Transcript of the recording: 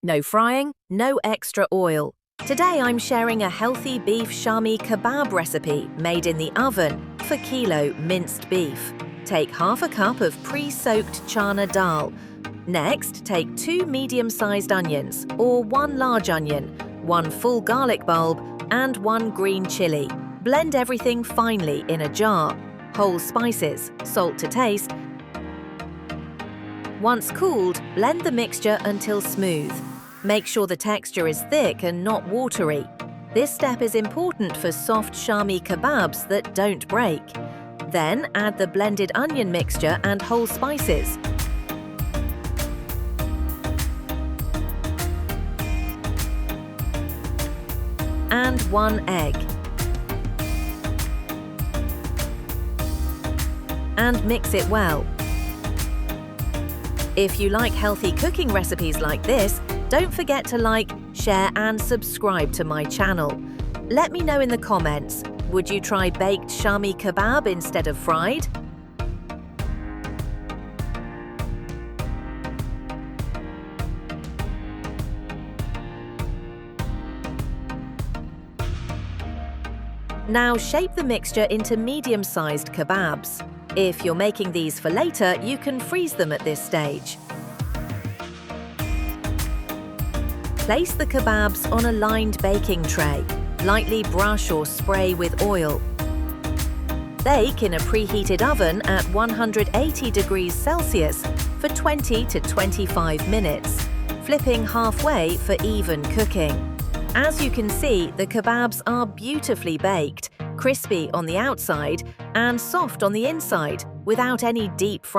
No frying, no extra oil. Today I'm sharing a healthy beef Shami Kabab recipe made in the oven for kilo minced beef. Take half a cup of pre-soaked Chana dal. Next, take 2 medium-sized onions or 1 large onion, 1 full garlic bulb and 1 green chilli. Blend everything finely in a jar. Whole spices, salt to taste. Once cooled, blend the mixture until smooth. Make sure the texture is thick and not watery. This step is important for soft Shami kebabs that don't break. Then add the blended onion mixture and whole spices. And 1 egg. And mix it well. If you like healthy cooking recipes like this, don't forget to like, share and subscribe to my channel. Let me know in the comments, would you try baked Shami Kabab instead of fried? Now shape the mixture into medium-sized kebabs. If you're making these for later, you can freeze them at this stage. Place the kebabs on a lined baking tray. Lightly brush or spray with oil. Bake in a preheated oven at 180 degrees Celsius for 20 to 25 minutes, flipping halfway for even cooking. As you can see, the kebabs are beautifully baked, crispy on the outside and soft on the inside without any deep frying.